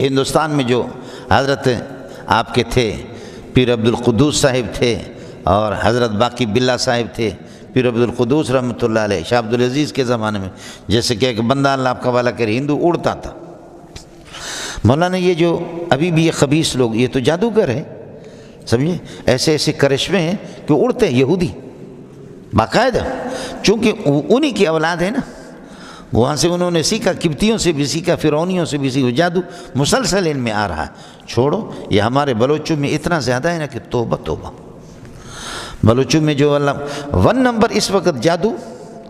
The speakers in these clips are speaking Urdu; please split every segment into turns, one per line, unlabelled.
ہندوستان میں جو حضرت آپ کے تھے پیر عبدالقدوس صاحب تھے اور حضرت باقی باللہ صاحب تھے، پیر عبدالقدوس رحمۃ اللہ علیہ، شاہ عبدالعزیز کے زمانے میں، جیسے کہ ایک بندہ اللہ آپ کا والا کرے ہندو اڑتا تھا۔ مولانا یہ جو ابھی بھی یہ خبیث لوگ، یہ تو جادوگر ہے، سمجھے، ایسے ایسے کرشمے ہیں کہ اڑتے ہیں یہودی باقاعدہ، چونکہ انہی کی اولاد ہے نا، وہاں سے انہوں نے سیکھا، قبطیوں سے بھی سیکھا، فرعونیوں سے بھی سیکھا، جادو مسلسل ان میں آ رہا ہے۔ چھوڑو، یہ ہمارے بلوچوں میں اتنا زیادہ ہے نا کہ توبہ توبہ۔ بلوچوں میں جو اللہ 1 نمبر اس وقت جادو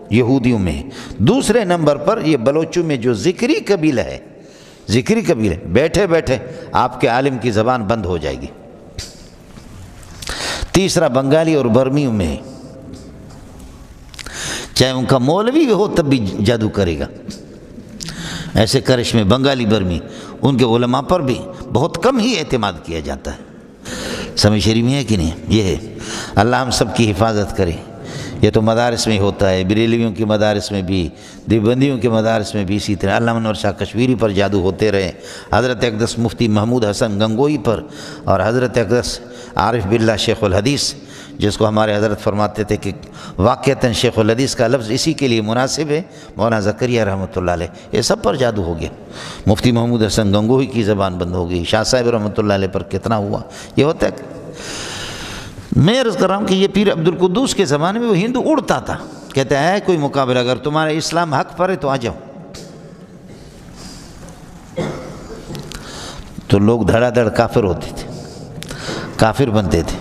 یہودیوں میں ہے، دوسرے نمبر پر یہ بلوچوں میں جو ذکری قبیلہ ہے، ذکری قبیلہ، بیٹھے بیٹھے آپ کے عالم کی زبان بند ہو جائے گی۔ تیسرا بنگالی اور برمیوں میں ہے، چاہے ان کا مولوی ہو تب بھی جادو کرے گا، ایسے کرشمے بنگالی برمی، ان کے علماء پر بھی بہت کم ہی اعتماد کیا جاتا ہے۔ سمجھ شریف میں ہے کہ نہیں؟ یہ ہے، اللہ ہم سب کی حفاظت کرے۔ یہ تو مدارس میں ہوتا ہے، بریلویوں کے مدارس میں بھی، دیوبندیوں کے مدارس میں بھی اسی طرح۔ علامہ انور شاہ کشمیری پر جادو ہوتے رہے، حضرت اقدس مفتی محمود حسن گنگوئی پر، اور حضرت اقدس عارف باللہ شیخ الحدیث، جس کو ہمارے حضرت فرماتے تھے کہ واقعتاً شیخ الحدیث کا لفظ اسی کے لیے مناسب ہے، مولانا زکریا رحمۃ اللہ علیہ، یہ سب پر جادو ہو گیا۔ مفتی محمود حسن گنگوئی کی زبان بند ہو گئی، شاہ صاحب رحمۃ اللہ علیہ پر کتنا ہوا۔ یہ ہوتا ہے، میں عرض کر رہا ہوں کہ یہ پیر عبدالقدوس کے زمانے میں وہ ہندو اڑتا تھا، کہتا ہے کوئی مقابلہ، اگر تمہارا اسلام حق پر ہے تو آ جاؤ، تو لوگ دھڑا دھڑ کافر ہوتے تھے، کافر بنتے تھے۔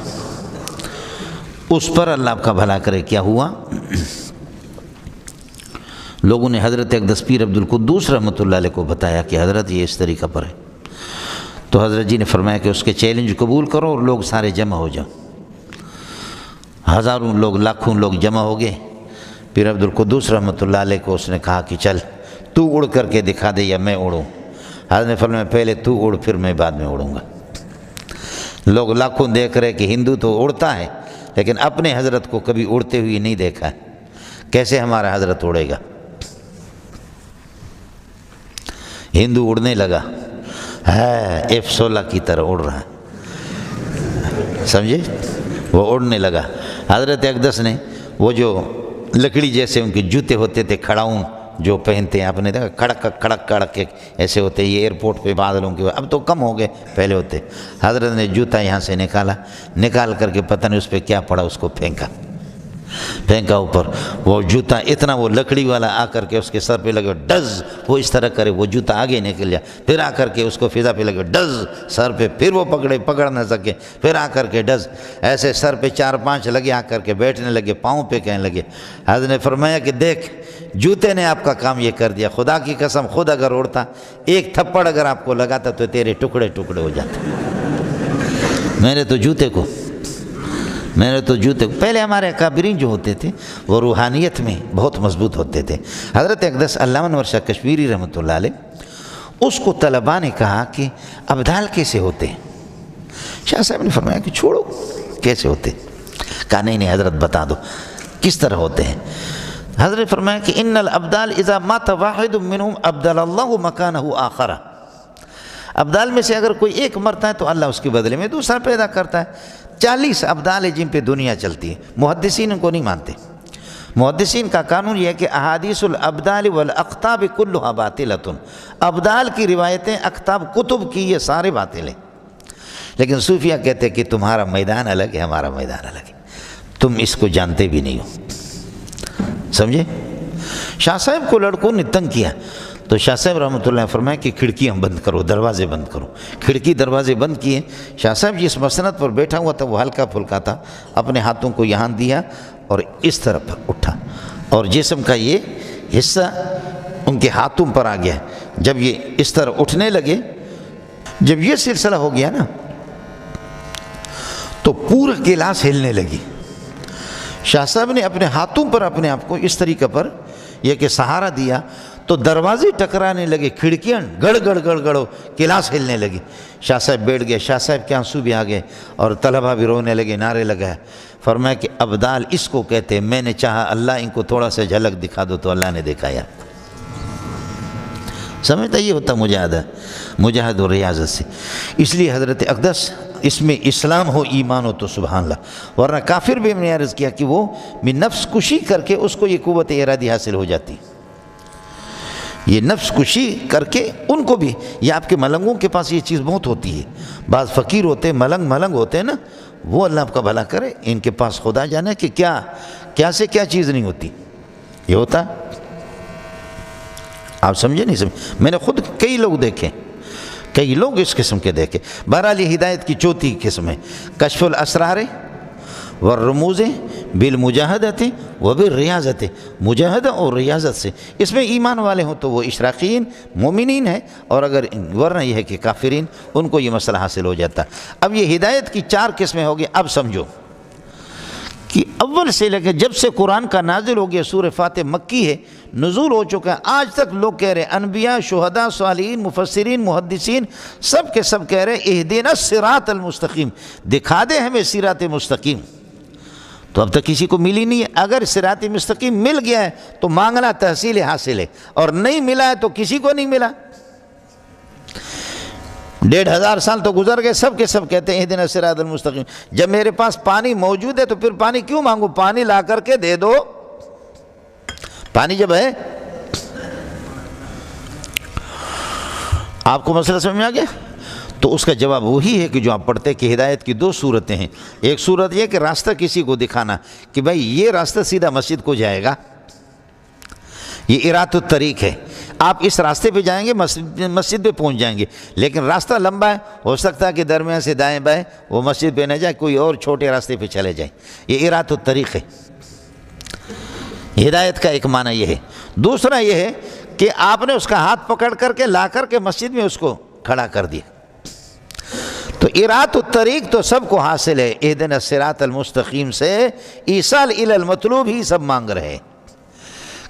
اس پر اللہ آپ کا بھلا کرے کیا ہوا، لوگوں نے حضرت اقدس پیر عبدالقدوس رحمۃ اللہ علیہ کو بتایا کہ حضرت یہ اس طریقہ پر ہے، تو حضرت جی نے فرمایا کہ اس کے چیلنج قبول کرو اور لوگ سارے جمع ہو جاؤ۔ ہزاروں لوگ، لاکھوں لوگ جمع ہو گئے۔ پیر عبدالقدوس رحمۃ اللہ علیہ کو اس نے کہا کہ چل تو اڑ کر کے دکھا دے یا میں اڑوں۔ حضرت نے فرمایا پہلے تو اڑ، پھر میں بعد میں اڑوں گا۔ لوگ لاکھوں دیکھ رہے کہ ہندو تو اڑتا ہے، لیکن اپنے حضرت کو کبھی اڑتے ہوئے نہیں دیکھا ہے، کیسے ہمارا حضرت اڑے گا؟ ہندو اڑنے لگا ہے، F-16 کی طرح اڑ رہا ہے، سمجھے، وہ اڑنے لگا۔ حضرت اقدس نے وہ جو لکڑی جیسے ان کے جوتے ہوتے تھے کھڑاؤں جو پہنتے ہیں، آپ نے دیکھا کھڑک کھڑک کھڑک کے ایسے ہوتے، یہ ایئرپورٹ پہ بادلوں کے، اب تو کم ہو گئے، پہلے ہوتے۔ حضرت نے جوتا یہاں سے نکال کر کے پتہ نہیں اس پہ کیا پڑا، اس کو پھینکا اوپر۔ وہ جوتا اتنا، وہ لکڑی والا آ کر کے اس کے سر پہ لگے ڈز، وہ اس طرح کرے، وہ جوتا آگے نکل جائے، پھر آ کر کے اس کو فضا پہ لگے ڈز سر پہ، پھر وہ پکڑ نہ سکے، پھر آ کر کے ڈز، ایسے سر پہ 4-5 لگے، آ کر کے بیٹھنے لگے، پاؤں پہ کہنے لگے۔ حضرت نے فرمایا کہ دیکھ، جوتے نے آپ کا کام یہ کر دیا، خدا کی قسم خود اگر اڑتا، ایک تھپڑ اگر آپ کو لگاتا تو تیرے ٹکڑے ٹکڑے ہو جاتے۔ میرے تو جوتے کو پہلے ہمارے اکابرین جو ہوتے تھے وہ روحانیت میں بہت مضبوط ہوتے تھے۔ حضرت اقدس علامہ انور شاہ کشمیری رحمۃ اللہ علیہ، اس کو طلباء نے کہا کہ ابدال کیسے ہوتے ہیں؟ شاہ صاحب نے فرمایا کہ چھوڑو، کیسے ہوتے؟ کہا نہیں حضرت بتا دو کس طرح ہوتے ہیں۔ حضرت نے فرمایا کہ ان الابدال اذا مات واحد منهم ابدل اللہ مکانہ آخر، ابدال میں سے اگر کوئی ایک مرتا ہے تو اللہ اس کے بدلے میں دوسرا پیدا کرتا ہے۔ 40 ابدال ہے جن پہ دنیا چلتی ہے، محدثین ان کو نہیں مانتے۔ محدثین کا قانون یہ ہے کہ احادیث الابدال والاقطاب کلها باطلۃ، ابدال کی روایتیں، اقطاب کتب کی، یہ سارے باطل ہیں۔ لیکن صوفیہ کہتے ہیں کہ تمہارا میدان الگ ہے، ہمارا میدان الگ ہے، تم اس کو جانتے بھی نہیں ہو، سمجھے۔ شاہ صاحب کو لڑکوں نے تنگ کیا تو شاہ صاحب رحمۃ اللہ نے فرمایا کہ کھڑکیاں بند کرو، دروازے بند کرو۔ کھڑکی دروازے بند کیے۔ شاہ صاحب جس مسند پر بیٹھا ہوا تھا وہ ہلکا پھلکا تھا، اپنے ہاتھوں کو یہاں دیا اور اس طرف اٹھا، اور جسم کا یہ حصہ ان کے ہاتھوں پر آ گیا۔ جب یہ اس طرح اٹھنے لگے، جب یہ سلسلہ ہو گیا نا تو پورا گلاس ہلنے لگی۔ شاہ صاحب نے اپنے ہاتھوں پر اپنے آپ کو اس طریقے پر یہ کہ سہارا دیا تو دروازے ٹکرانے لگے، کھڑکیاں گڑ گڑ گڑ گڑو، گلاس ہلنے لگی۔ شاہ صاحب بیٹھ گئے، شاہ صاحب کے آنسو بھی آ گئے اور طلبہ بھی رونے لگے، نعرے لگائے۔ فرمایا کہ ابدال اس کو کہتے ہیں، میں نے چاہا اللہ ان کو تھوڑا سا جھلک دکھا دو تو اللہ نے دکھایا۔ سمجھتا یہ ہوتا مجاہدہ، مجاہد و ریاضت سے. اس لیے حضرت اقدس اس میں اسلام ہو ایمان ہو تو سبحان اللہ، ورنہ کافر بھی ہم نے عرض کیا کہ وہ بھی نفس کشی کر کے اس کو یہ قوت ارادی حاصل ہو جاتی. یہ نفس کشی کر کے ان کو بھی، یہ آپ کے ملنگوں کے پاس یہ چیز بہت ہوتی ہے. بعض فقیر ہوتے ہیں، ملنگ ہوتے ہیں نا، وہ اللہ آپ کا بھلا کرے، ان کے پاس خدا جانے کہ کیا سے کیا چیز نہیں ہوتی. یہ ہوتا آپ سمجھے نہیں سمجھے. میں نے خود کئی لوگ دیکھے، کئی لوگ اس قسم کے دیکھے. بہرحال یہ ہدایت کی چوتھی قسم ہے کشف الاسرار والرموز بالمجاہدت وبالریاضت. مجاہدہ اور ریاضت سے اس میں ایمان والے ہوں تو وہ اشراقیین مومنین ہیں، اور اگر ورنہ یہ ہے کہ کافرین، ان کو یہ مسئلہ حاصل ہو جاتا. اب یہ ہدایت کی 4 قسمیں ہوگی. اب سمجھو کہ اول سے لے کے جب سے قرآن کا نازل ہو گیا، سورہ فاتح مکی ہے، نزول ہو چکا ہے، آج تک لوگ کہہ رہے ہیں، انبیاء، شہداء، صالحین، مفسرین، محدثین، سب کے سب کہہ رہے ہیں اہدنا الصراط المستقیم، دکھا دے ہمیں صراط مستقیم. تو اب تک کسی کو ملی نہیں ہے. اگر صراط مستقیم مل گیا ہے تو مانگنا تحصیل حاصل ہے، اور نہیں ملا ہے تو کسی کو نہیں ملا. 1500 سال تو گزر گئے، سب کے سب کہتے ہیں اہدنا الصراط المستقیم. جب میرے پاس پانی موجود ہے تو پھر پانی کیوں مانگو؟ پانی لا کر کے دے دو. پانی جب ہے. آپ کو مسئلہ سمجھ میں آ گیا؟ تو اس کا جواب وہی ہے کہ جو آپ پڑھتے ہیں کہ ہدایت کی 2 صورتیں ہیں. ایک صورت یہ کہ راستہ کسی کو دکھانا کہ بھائی یہ راستہ سیدھا مسجد کو جائے گا، یہ ارات الطریق ہے، آپ اس راستے پہ جائیں گے مسجد پہ پہنچ جائیں گے. لیکن راستہ لمبا ہے، ہو سکتا ہے کہ درمیان سے دائیں بائیں وہ مسجد پہ نہ جائے، کوئی اور چھوٹے راستے پہ چلے جائیں. یہ ارات الطریق ہے. ہدایت کا ایک معنی یہ ہے. دوسرا یہ ہے کہ آپ نے اس کا ہاتھ پکڑ کر کے لا کر کے مسجد میں اس کو کھڑا کر دیا. تو ارات الطریق تو سب کو حاصل ہے. اہدنا الصراط المستقیم سے ایصال الی المطلوب ہی سب مانگ رہے ہیں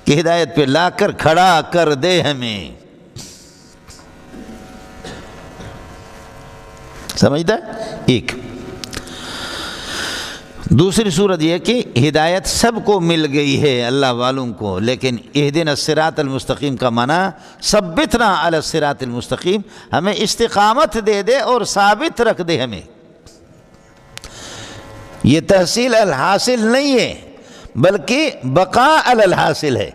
کہ ہدایت پہ لا کر کھڑا کر دے ہمیں. سمجھتا ہے؟ ایک. دوسری صورت یہ کہ ہدایت سب کو مل گئی ہے اللہ والوں کو، لیکن اہدنا الصراط المستقیم کا معنی ثبتنا علی الصراط المستقیم، ہمیں استقامت دے دے اور ثابت رکھ دے ہمیں. یہ تحصیل الحاصل نہیں ہے بلکہ بقاء علی الحاصل ہے.